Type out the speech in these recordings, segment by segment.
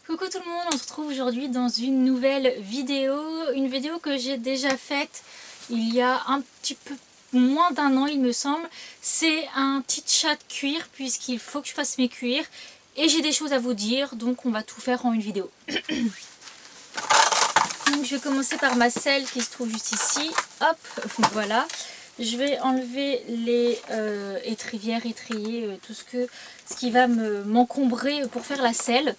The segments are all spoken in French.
Coucou tout le monde, on se retrouve aujourd'hui dans une nouvelle vidéo, une vidéo que j'ai déjà faite il y a un petit peu moins d'un an il me semble. C'est un tit-chat cuir puisqu'il faut que je fasse mes cuirs et j'ai des choses à vous dire, donc on va tout faire en une vidéo. Donc je vais commencer par ma selle qui se trouve juste ici, hop, voilà. Je vais enlever les étrivières, étriers, tout ce qui va m'encombrer pour faire la selle.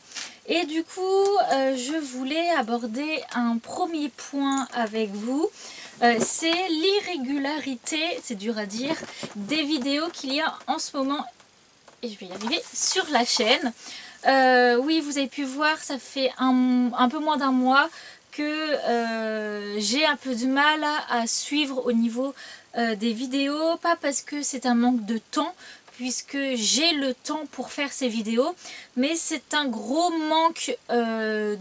Et du coup, je voulais aborder un premier point avec vous. C'est l'irrégularité, c'est dur à dire, des vidéos qu'il y a en ce moment, et je vais y arriver, sur la chaîne. Oui, vous avez pu voir, ça fait un peu moins d'un mois que j'ai un peu de mal à suivre au niveau des vidéos, pas parce que c'est un manque de temps, puisque j'ai le temps pour faire ces vidéos, mais c'est un gros manque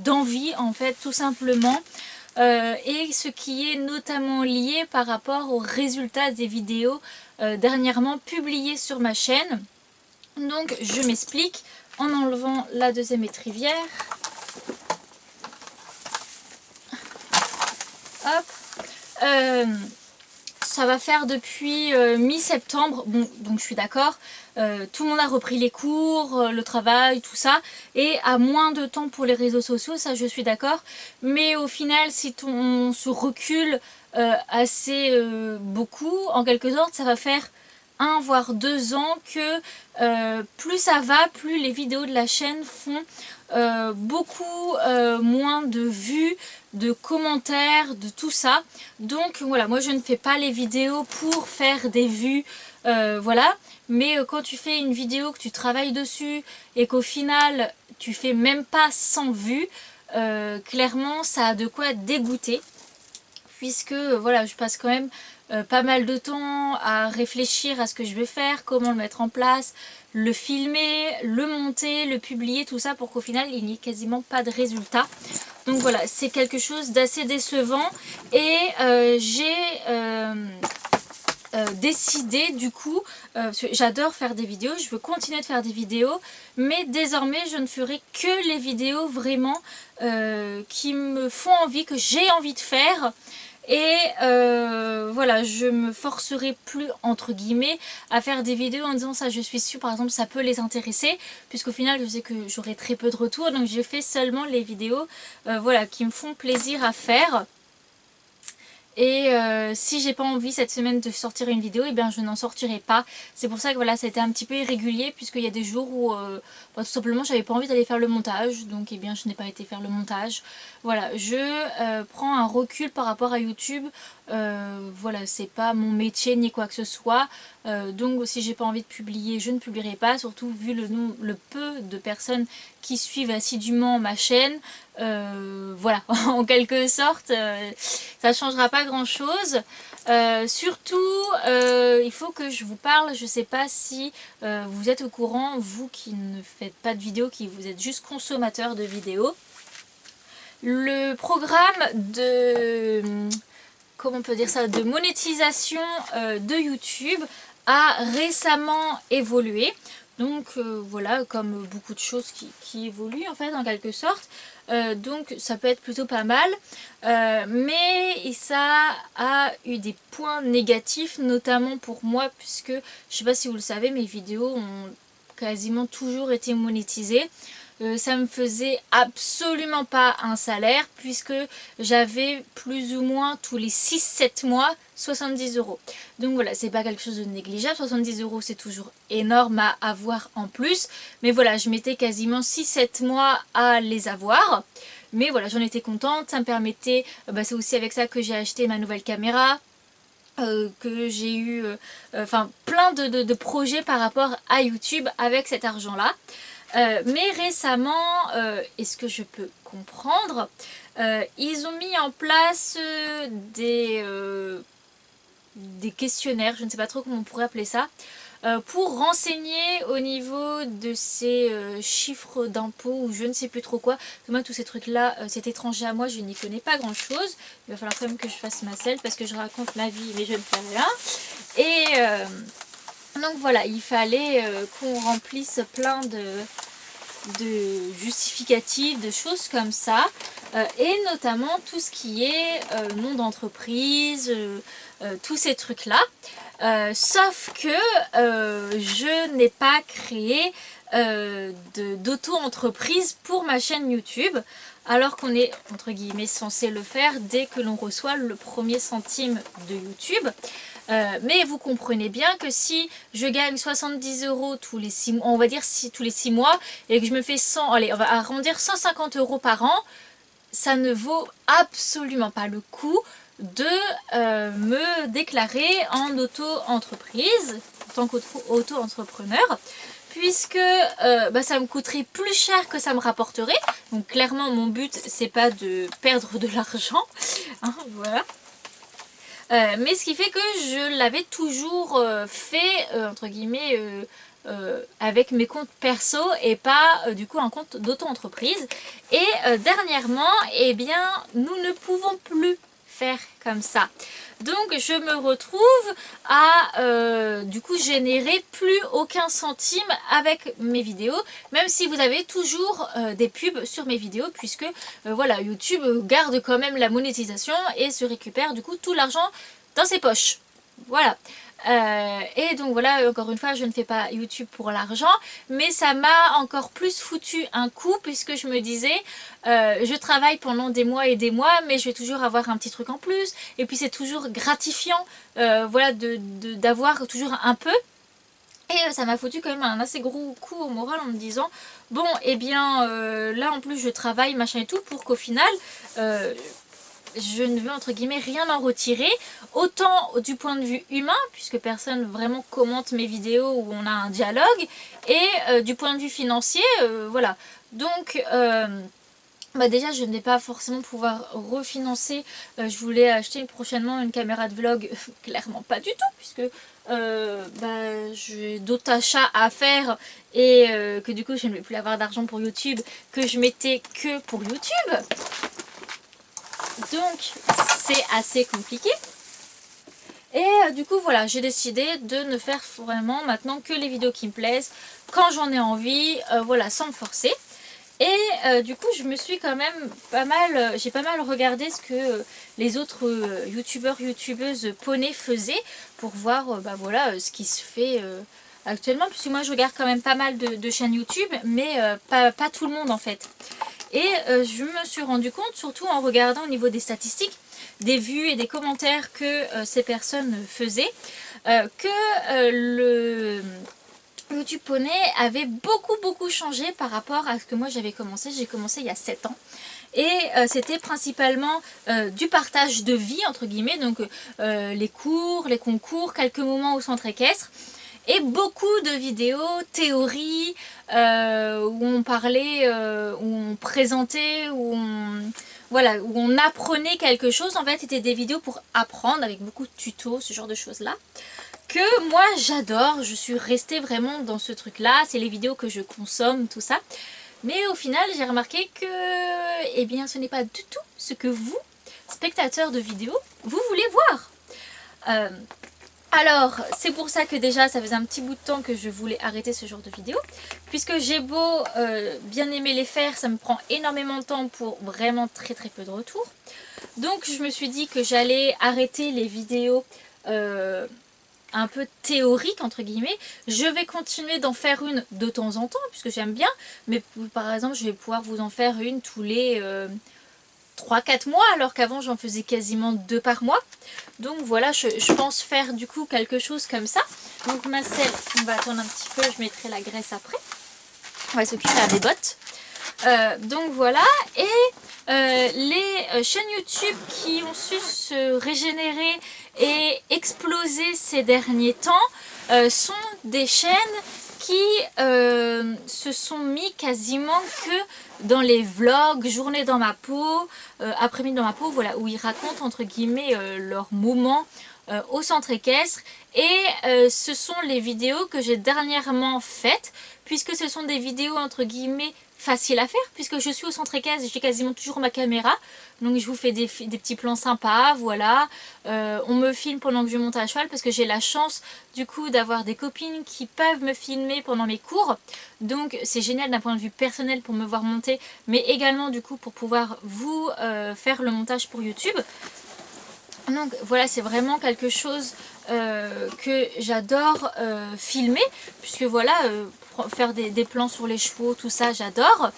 d'envie en fait, tout simplement. Et ce qui est notamment lié par rapport aux résultats des vidéos dernièrement publiées sur ma chaîne. Donc je m'explique en enlevant la deuxième étrivière. Hop. Ça va faire depuis mi-septembre, bon, donc je suis d'accord, tout le monde a repris les cours, le travail, tout ça, et a moins de temps pour les réseaux sociaux, ça je suis d'accord, mais au final si on se recule assez beaucoup, en quelque sorte ça va faire 1 voire 2 ans que plus ça va, plus les vidéos de la chaîne font beaucoup moins de vues, de commentaires, de tout ça. Donc voilà, moi je ne fais pas les vidéos pour faire des vues, voilà. Mais quand tu fais une vidéo, que tu travailles dessus et qu'au final tu fais même pas 100 vues, clairement ça a de quoi dégoûter. Puisque voilà, je passe quand même pas mal de temps à réfléchir à ce que je vais faire, comment le mettre en place, le filmer, le monter, le publier, tout ça pour qu'au final il n'y ait quasiment pas de résultat. Donc voilà, c'est quelque chose d'assez décevant et j'ai décidé du coup, parce que j'adore faire des vidéos, je veux continuer de faire des vidéos, mais désormais je ne ferai que les vidéos vraiment qui me font envie, que j'ai envie de faire. Et voilà, je me forcerai plus entre guillemets à faire des vidéos en disant ça je suis sûre par exemple ça peut les intéresser, puisqu'au final je sais que j'aurai très peu de retours, donc je fais seulement les vidéos voilà, qui me font plaisir à faire. Et si j'ai pas envie cette semaine de sortir une vidéo, et bien je n'en sortirai pas. C'est pour ça que voilà, ça a été un petit peu irrégulier, puisqu'il y a des jours où tout simplement j'avais pas envie d'aller faire le montage, donc et bien je n'ai pas été faire le montage. Voilà, je prends un recul par rapport à YouTube. Voilà, c'est pas mon métier ni quoi que ce soit, donc si j'ai pas envie de publier, je ne publierai pas, surtout vu le peu de personnes qui suivent assidûment ma chaîne. Voilà, en quelque sorte, ça changera pas grand chose. Surtout, il faut que je vous parle, je sais pas si vous êtes au courant, vous qui ne faites pas de vidéos, qui vous êtes juste consommateur de vidéos. Le programme de, comment on peut dire ça, de monétisation de YouTube a récemment évolué. Donc voilà, comme beaucoup de choses qui évoluent en fait en quelque sorte. Donc ça peut être plutôt pas mal. Mais ça a eu des points négatifs, notamment pour moi, puisque je sais pas si vous le savez, mes vidéos ont quasiment toujours été monétisées. Ça me faisait absolument pas un salaire, puisque j'avais plus ou moins tous les 6-7 mois 70 €. Donc voilà, c'est pas quelque chose de négligeable. 70 € c'est toujours énorme à avoir en plus, mais voilà, je mettais quasiment 6-7 mois à les avoir. Mais voilà, j'en étais contente, ça me permettait, c'est aussi avec ça que j'ai acheté ma nouvelle caméra. Que j'ai eu enfin plein de projets par rapport à YouTube avec cet argent là. Mais récemment, est-ce que je peux comprendre, ils ont mis en place des questionnaires, je ne sais pas trop comment on pourrait appeler ça, pour renseigner au niveau de ces chiffres d'impôts ou je ne sais plus trop quoi. Moi tous ces trucs là c'est étranger à moi, je n'y connais pas grand chose. Il va falloir quand même que je fasse ma selle parce que je raconte ma vie mais je ne fais rien. Et donc voilà, il fallait qu'on remplisse plein de justificatifs, de choses comme ça, et notamment tout ce qui est nom d'entreprise, tous ces trucs-là. Sauf que je n'ai pas créé d'auto-entreprise pour ma chaîne YouTube, alors qu'on est entre guillemets censé le faire dès que l'on reçoit le premier centime de YouTube. Mais vous comprenez bien que si je gagne 70 € tous les 6 mois, on va dire tous les 6 mois, et que je me fais 100, allez, on va arrondir 150 € par an, ça ne vaut absolument pas le coup de me déclarer en auto-entreprise, en tant qu'auto-entrepreneur, puisque ça me coûterait plus cher que ça me rapporterait. Donc clairement mon but c'est pas de perdre de l'argent, hein, voilà. Mais ce qui fait que je l'avais toujours fait entre guillemets avec mes comptes perso et pas du coup un compte d'auto-entreprise. Et dernièrement, eh bien, nous ne pouvons plus faire comme ça. Donc je me retrouve à du coup générer plus aucun centime avec mes vidéos, même si vous avez toujours des pubs sur mes vidéos, puisque voilà, YouTube garde quand même la monétisation et se récupère du coup tout l'argent dans ses poches. Voilà. Et donc voilà, encore une fois, je ne fais pas YouTube pour l'argent, mais ça m'a encore plus foutu un coup, puisque je me disais, je travaille pendant des mois et des mois, mais je vais toujours avoir un petit truc en plus, et puis c'est toujours gratifiant, voilà, d'avoir toujours un peu. Et ça m'a foutu quand même un assez gros coup au moral en me disant, bon, eh bien, là en plus je travaille, machin et tout, pour qu'au final... je ne veux entre guillemets rien en retirer, autant du point de vue humain, puisque personne vraiment commente mes vidéos où on a un dialogue, et du point de vue financier, voilà. Donc déjà je n'ai pas forcément pouvoir refinancer, je voulais acheter prochainement une caméra de vlog, clairement pas du tout, puisque j'ai d'autres achats à faire, et que du coup je ne vais plus avoir d'argent pour YouTube, que je mettais que pour YouTube. Donc c'est assez compliqué. Et du coup voilà, j'ai décidé de ne faire vraiment maintenant que les vidéos qui me plaisent, quand j'en ai envie, voilà, sans me forcer. Et du coup je me suis quand même j'ai pas mal regardé ce que les autres youtubeuses poney faisaient, pour voir voilà, ce qui se fait actuellement, puisque moi je regarde quand même pas mal de chaînes YouTube, mais pas tout le monde en fait. Et je me suis rendu compte, surtout en regardant au niveau des statistiques, des vues et des commentaires que ces personnes faisaient, que le YouTube Poney avait beaucoup changé par rapport à ce que moi j'avais commencé. J'ai commencé il y a 7 ans. Et c'était principalement du partage de vie, entre guillemets, donc les cours, les concours, quelques moments au centre équestre. Et beaucoup de vidéos, théories, où on parlait, où on présentait, voilà, où on apprenait quelque chose. En fait, c'était des vidéos pour apprendre, avec beaucoup de tutos, ce genre de choses-là. Que moi, j'adore, je suis restée vraiment dans ce truc-là. C'est les vidéos que je consomme, tout ça. Mais au final, j'ai remarqué que, eh bien, ce n'est pas du tout ce que vous, spectateurs de vidéos, vous voulez voir. Alors, c'est pour ça que déjà, ça faisait un petit bout de temps que je voulais arrêter ce genre de vidéo. Puisque j'ai beau bien aimer les faire, ça me prend énormément de temps pour vraiment très peu de retours. Donc, je me suis dit que j'allais arrêter les vidéos un peu théoriques, entre guillemets. Je vais continuer d'en faire une de temps en temps, puisque j'aime bien. Mais par exemple, je vais pouvoir vous en faire une tous les... 3-4 mois, alors qu'avant j'en faisais quasiment 2 par mois. Donc voilà, je pense faire du coup quelque chose comme ça. Donc ma selle, on va attendre un petit peu, je mettrai la graisse après. On va s'occuper des bottes. Donc voilà, et les chaînes YouTube qui ont su se régénérer et exploser ces derniers temps sont des chaînes qui se sont mis quasiment que dans les vlogs, journée dans ma peau, après-midi dans ma peau, voilà, où ils racontent entre guillemets leurs moments au centre équestre. Et ce sont les vidéos que j'ai dernièrement faites, puisque ce sont des vidéos entre guillemets faciles à faire, puisque je suis au centre équestre, j'ai quasiment toujours ma caméra, donc je vous fais des petits plans sympas, voilà. On me filme pendant que je monte à cheval, parce que j'ai la chance du coup d'avoir des copines qui peuvent me filmer pendant mes cours, donc c'est génial d'un point de vue personnel pour me voir monter, mais également du coup pour pouvoir vous faire le montage pour YouTube. Donc voilà, c'est vraiment quelque chose que j'adore filmer, puisque voilà, faire des plans sur les chevaux, tout ça j'adore.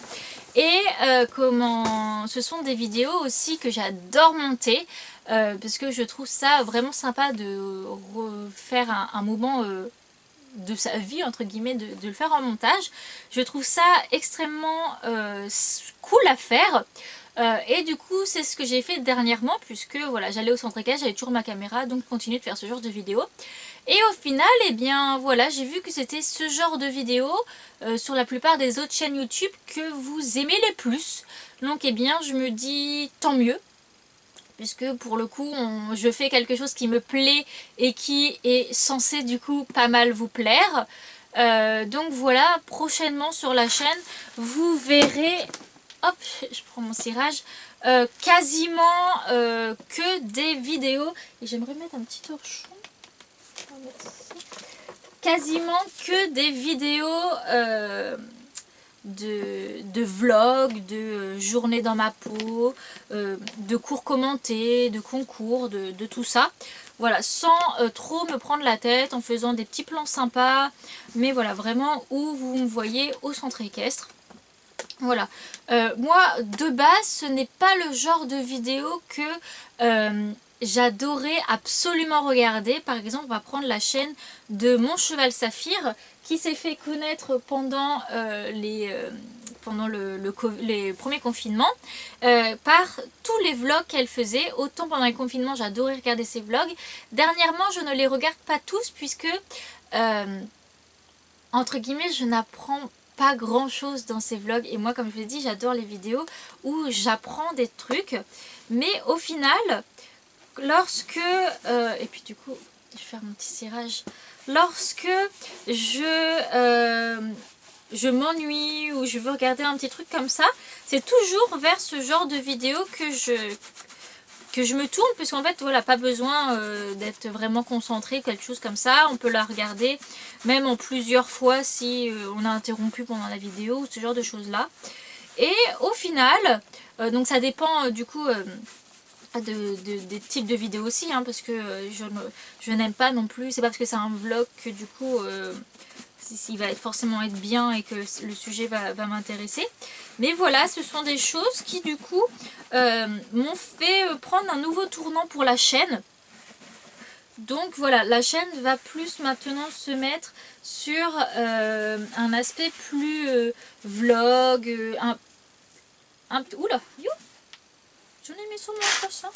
Et ce sont des vidéos aussi que j'adore monter, parce que je trouve ça vraiment sympa de refaire un moment de sa vie, entre guillemets, de le faire en montage. Je trouve ça extrêmement cool à faire. Et du coup c'est ce que j'ai fait dernièrement, puisque voilà, j'allais au centre équestre, j'avais toujours ma caméra, donc continue de faire ce genre de vidéos. Et au final, eh bien voilà, j'ai vu que c'était ce genre de vidéos sur la plupart des autres chaînes YouTube que vous aimez les plus. Donc eh bien je me dis tant mieux, puisque pour le coup je fais quelque chose qui me plaît et qui est censé du coup pas mal vous plaire. Donc voilà, prochainement sur la chaîne vous verrez, hop, je prends mon cirage, quasiment que des vidéos, et j'aimerais mettre un petit torchon, quasiment que des vidéos de vlogs, de journées dans ma peau, de cours commentés, de concours, de tout ça. Voilà, sans trop me prendre la tête, en faisant des petits plans sympas, mais voilà, vraiment où vous me voyez au centre équestre. Voilà, moi de base ce n'est pas le genre de vidéo que j'adorais absolument regarder. Par exemple, on va prendre la chaîne de Mon Cheval Saphir, qui s'est fait connaître pendant les premiers confinements par tous les vlogs qu'elle faisait. Autant pendant les confinements j'adorais regarder ses vlogs. Dernièrement je ne les regarde pas tous, puisque entre guillemets je n'apprends pas grand chose dans ces vlogs, et moi comme je l'ai dit j'adore les vidéos où j'apprends des trucs, mais au final lorsque et puis du coup je vais faire mon petit cirage, lorsque je m'ennuie ou je veux regarder un petit truc comme ça, c'est toujours vers ce genre de vidéos que je me tourne, puisqu'en fait voilà, pas besoin d'être vraiment concentré, quelque chose comme ça, on peut la regarder même en plusieurs fois si on a interrompu pendant la vidéo, ou ce genre de choses là. Et au final, donc ça dépend du coup des types de vidéos aussi, hein, parce que je n'aime pas non plus, c'est pas parce que c'est un vlog que du coup il va forcément être bien et que le sujet va m'intéresser. Mais voilà, ce sont des choses qui du coup m'ont fait prendre un nouveau tournant pour la chaîne. Donc voilà, la chaîne va plus maintenant se mettre sur un aspect plus vlog, oula, you, j'en ai mis sur mon prochain.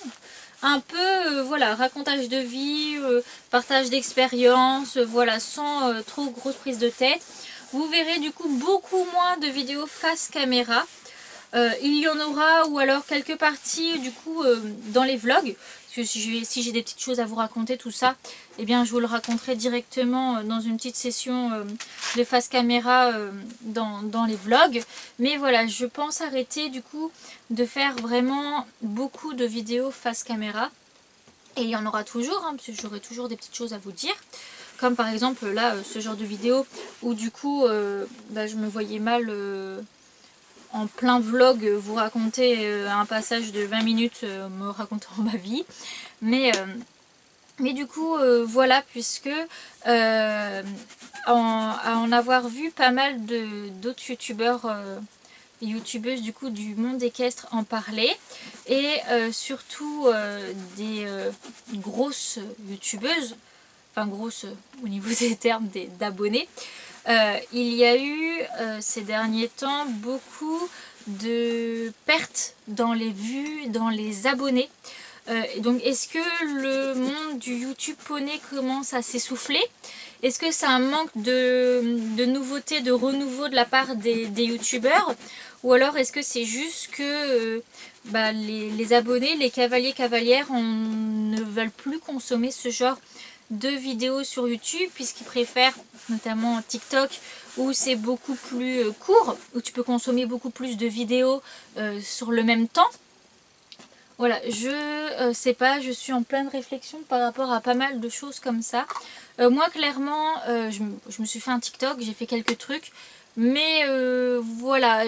Un peu voilà, racontage de vie, partage d'expérience, voilà, sans trop grosse prise de tête. Vous verrez du coup beaucoup moins de vidéos face caméra. Il y en aura, ou alors quelques parties du coup dans les vlogs, parce que si j'ai des petites choses à vous raconter, tout ça, eh bien je vous le raconterai directement dans une petite session de face caméra dans les vlogs. Mais voilà, je pense arrêter du coup de faire vraiment beaucoup de vidéos face caméra, et il y en aura toujours, hein, parce que j'aurai toujours des petites choses à vous dire. Comme par exemple là, ce genre de vidéo où du coup je me voyais mal en plein vlog vous raconter un passage de 20 minutes me racontant ma vie. Mais du coup voilà, puisque à en avoir vu pas mal d'autres youtubeurs et youtubeuses du coup du monde équestre en parler, et surtout des grosses youtubeuses, enfin grosses au niveau des termes d'abonnés. Il y a eu ces derniers temps beaucoup de pertes dans les vues, dans les abonnés. Donc est-ce que le monde du YouTube poney commence à s'essouffler? Est-ce que c'est un manque de nouveautés, de renouveau de la part des youtubeurs? Ou alors est-ce que c'est juste que les abonnés, les cavaliers cavalières ne veulent plus consommer ce genre de vidéos sur YouTube puisqu'ils préfèrent notamment TikTok où c'est beaucoup plus court, où tu peux consommer beaucoup plus de vidéos sur le même temps? Voilà, je sais pas, je suis en pleine réflexion par rapport à pas mal de choses comme ça. Moi clairement, je me suis fait un TikTok, j'ai fait quelques trucs, mais voilà,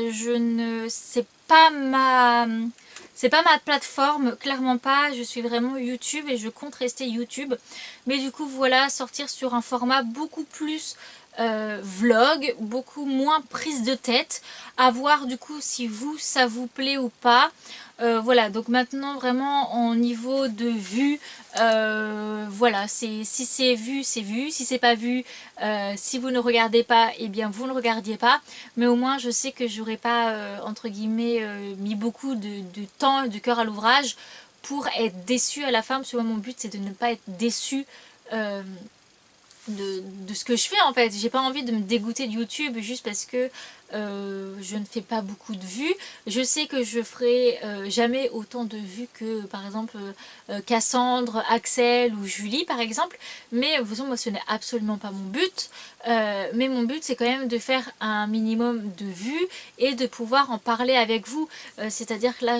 c'est pas ma plateforme, clairement pas. Je suis vraiment YouTube et je compte rester YouTube. Mais du coup voilà, sortir sur un format beaucoup plus vlog, beaucoup moins prise de tête, à voir du coup si ça vous plaît ou pas. Voilà, donc maintenant vraiment en niveau de vue, voilà, si c'est vu, c'est vu, si c'est pas vu, si vous ne regardez pas, eh bien vous ne regardiez pas, mais au moins je sais que j'aurais pas, entre guillemets, mis beaucoup de temps et de cœur à l'ouvrage pour être déçue à la fin, parce que moi mon but c'est de ne pas être déçue de ce que je fais en fait. J'ai pas envie de me dégoûter de YouTube juste parce que je ne fais pas beaucoup de vues. Je sais que je ferai jamais autant de vues que par exemple Cassandre, Axel ou Julie par exemple, mais de toute façon moi ce n'est absolument pas mon but. Mais mon but c'est quand même de faire un minimum de vues et de pouvoir en parler avec vous. C'est à dire que là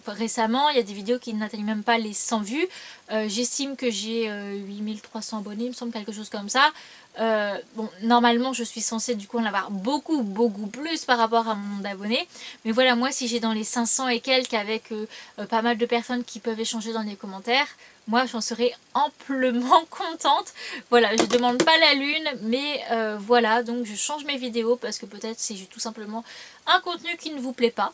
récemment il y a des vidéos qui n'atteignent même pas les 100 vues. J'estime que j'ai 8300 abonnés, il me semble, quelque chose comme ça. Bon, normalement je suis censée du coup en avoir beaucoup plus par rapport à mon nombre d'abonnés, mais voilà, moi si j'ai dans les 500 et quelques avec pas mal de personnes qui peuvent échanger dans les commentaires, moi j'en serais amplement contente. Voilà, je demande pas la lune, mais voilà, donc je change mes vidéos parce que peut-être c'est tout simplement un contenu qui ne vous plaît pas.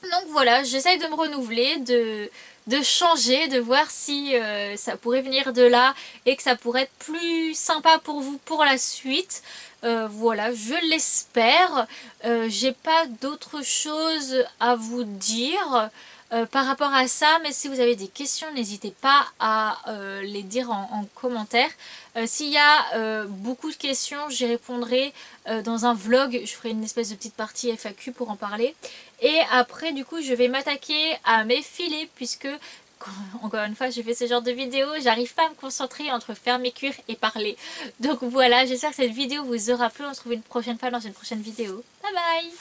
Donc voilà, j'essaye de me renouveler, de changer, de voir si ça pourrait venir de là et que ça pourrait être plus sympa pour vous pour la suite. Voilà, je l'espère. J'ai pas d'autre chose à vous dire par rapport à ça, mais si vous avez des questions, n'hésitez pas à les dire en commentaire. S'il y a beaucoup de questions, j'y répondrai dans un vlog. Je ferai une espèce de petite partie FAQ pour en parler. Et après, du coup, je vais m'attaquer à mes filets puisque, encore une fois, j'ai fait ce genre de vidéo, j'arrive pas à me concentrer entre faire mes cuirs et parler. Donc voilà, j'espère que cette vidéo vous aura plu. On se retrouve une prochaine fois dans une prochaine vidéo. Bye bye!